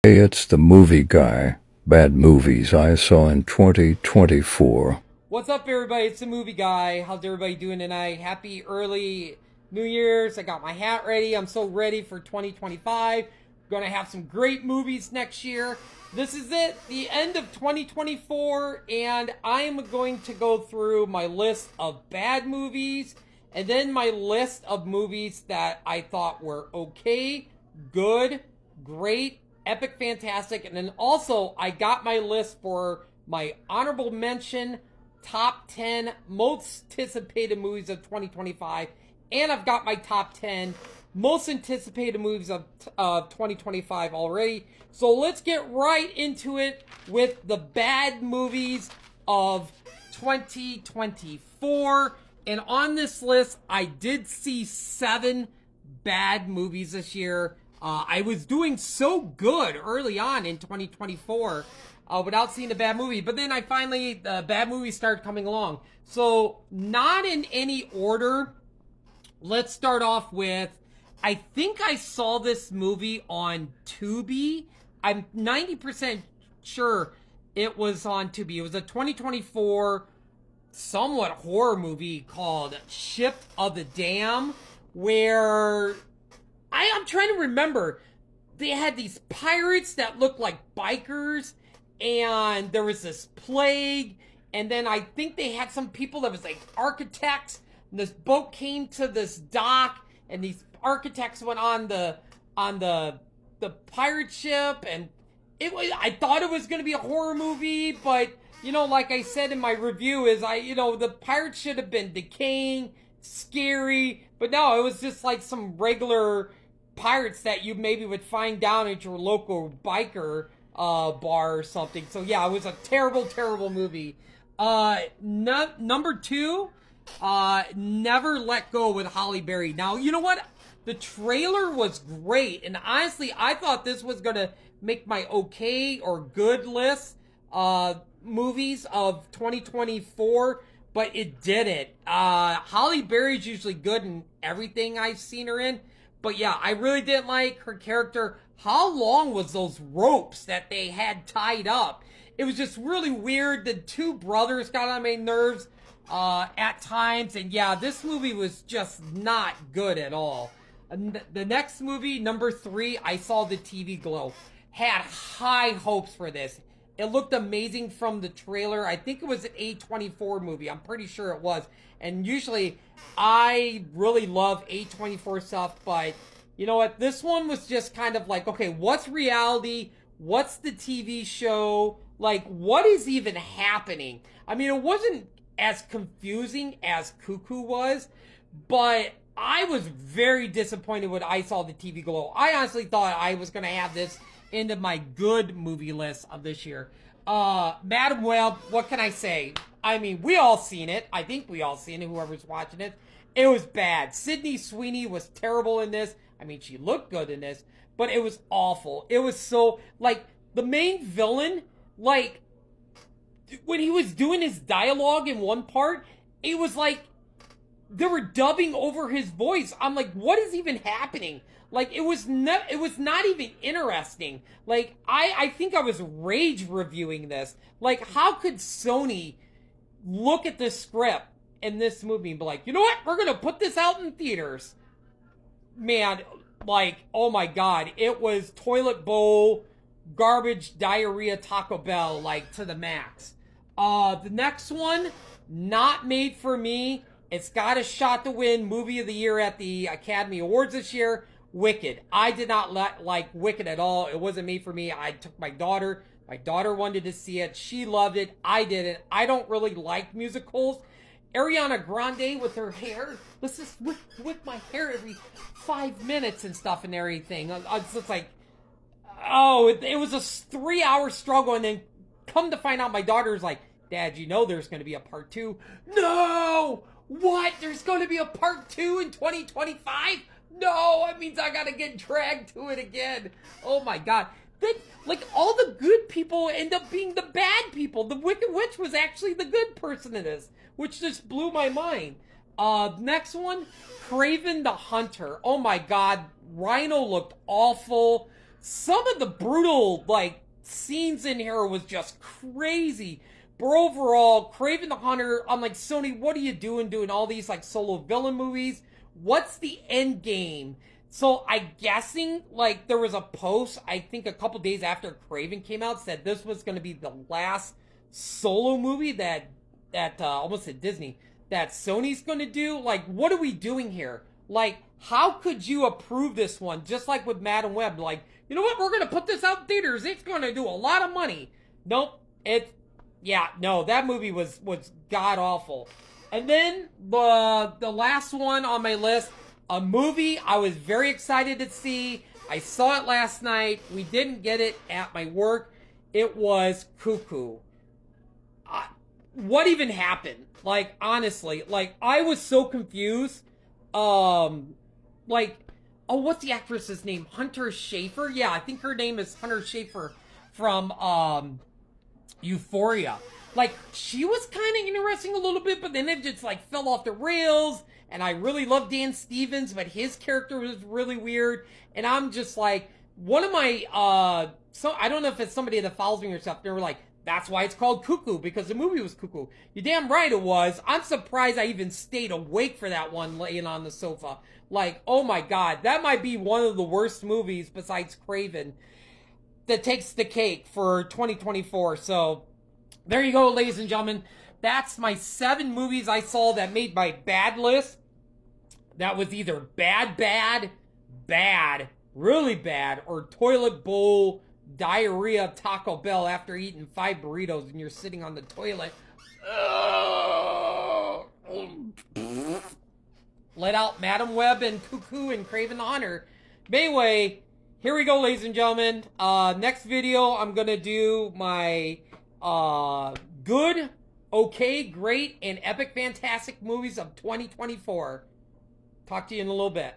Hey, it's the movie guy. Bad movies I saw in 2024. What's up, everybody? It's the movie guy. How's everybody doing tonight? Happy early New Year's. I got my hat ready. I'm so ready for 2025. We're going to have some great movies next year. This is it, the end of 2024, and I am going to go through my list of bad movies and then my list of movies that I thought were okay, good, great, epic, fantastic, and then also I got my list for my honorable mention top 10 most anticipated movies of 2025, and I've got my top 10 most anticipated movies of 2025 already. So let's get right into it with the bad movies of 2024. And on this list, I did see 7 bad movies this year. I was doing so good early on in 2024 without seeing a bad movie. But then the bad movies started coming along. So, not in any order. Let's start off with, I think I saw this movie on Tubi. I'm 90% sure it was on Tubi. It was a 2024 somewhat horror movie called Ship of the Dam, where I'm trying to remember. They had these pirates that looked like bikers, and there was this plague, and then I think they had some people that was like architects. And this boat came to this dock, and these architects went on the pirate ship, and I thought it was going to be a horror movie, but like I said in my review, the pirates should have been decaying, scary, but no, it was just like some regular pirates that you maybe would find down at your local biker bar or something. So yeah, it was a terrible, terrible movie. Number 2, Never Let Go with Halle Berry. Now, you know what? The trailer was great, and honestly, I thought this was gonna make my okay or good list movies of 2024, but it didn't. Halle Berry's usually good in everything I've seen her in, but yeah, I really didn't like her character. How long was those ropes that they had tied up? It was just really weird. The two brothers got on my nerves at times, and yeah, this movie was just not good at all. And the next movie, number 3, I saw the TV Glow. Had high hopes for this. It looked amazing from the trailer. I think it was an A24 movie. I'm pretty sure it was. And usually, I really love A24 stuff, but you know what? This one was just kind of like, okay, what's reality? What's the TV show? Like, what is even happening? I mean, it wasn't as confusing as Cuckoo was, but I was very disappointed when I saw the TV Glow. I honestly thought I was going to have this into my good movie list of this year. Madam Web, what can I say? I mean, we all seen it. I think we all seen it, whoever's watching it. It was bad. Sydney Sweeney was terrible in this. I mean, she looked good in this, but it was awful. It was so, like, the main villain, like, when he was doing his dialogue in one part, it was like they were dubbing over his voice. I'm like, what is even happening? Like, it was not even interesting. Like, I think I was rage reviewing this. Like, how could Sony look at this script in this movie and be like, you know what, we're gonna put this out in theaters? Man, like, oh my god, it was toilet bowl, garbage, diarrhea, Taco Bell, like, to the max. The next one, not made for me. It's got a shot to win Movie of the Year at the Academy Awards this year. Wicked. I did not like Wicked at all. It wasn't made for me. I took my daughter. My daughter wanted to see it. She loved it. I didn't. I don't really like musicals. Ariana Grande with her hair. Let's just whip my hair every 5 minutes and stuff and everything. It's just like, oh, it was a 3-hour struggle, and then come to find out, my daughter's like, Dad, you know there's going to be a part 2. No! What? There's going to be a part 2 in 2025? No, that means I got to get dragged to it again. Oh my god. Then, like, all the good people end up being the bad people. The Wicked Witch was actually the good person in this, which just blew my mind. Next one, Craven the Hunter. Oh my god, Rhino looked awful. some of the brutal, like, scenes in here was just crazy. But overall, Kraven the Hunter, I'm like, Sony, what are you doing all these, like, solo villain movies? What's the end game? So I'm guessing, like, there was a post, I think a couple days after Kraven came out, said this was going to be the last solo movie that almost at Disney, that Sony's going to do. Like, what are we doing here? Like, how could you approve this one? Just like with Madam Web, like, you know what? We're going to put this out in theaters. It's going to do a lot of money. Nope. No, that movie was god awful. And then the last one on my list, a movie I was very excited to see. I saw it last night. We didn't get it at my work. It was Cuckoo. What even happened? Like, honestly, like, I was so confused. Like, oh, what's the actress's name? Hunter Schafer? Yeah, I think her name is Hunter Schafer from Euphoria. Like, she was kind of interesting a little bit, but then it just, like, fell off the rails. And I really love Dan Stevens, but his character was really weird. And I'm just like, one of my, so I don't know if it's somebody that follows me or stuff. They were like, that's why it's called Cuckoo, because the movie was Cuckoo. You're damn right it was. I'm surprised I even stayed awake for that one laying on the sofa. Like, oh my God, that might be one of the worst movies besides Kraven that takes the cake for 2024. So there you go, ladies and gentlemen. That's my 7 movies I saw that made my bad list. That was either bad, really bad, or toilet bowl diarrhea Taco Bell after eating 5 burritos and you're sitting on the toilet. Let out Madam Web and Cuckoo and Kraven the Hunter. But anyway, here we go, ladies and gentlemen. Next video, I'm going to do my good, okay, great, and epic fantastic movies of 2024. Talk to you in a little bit.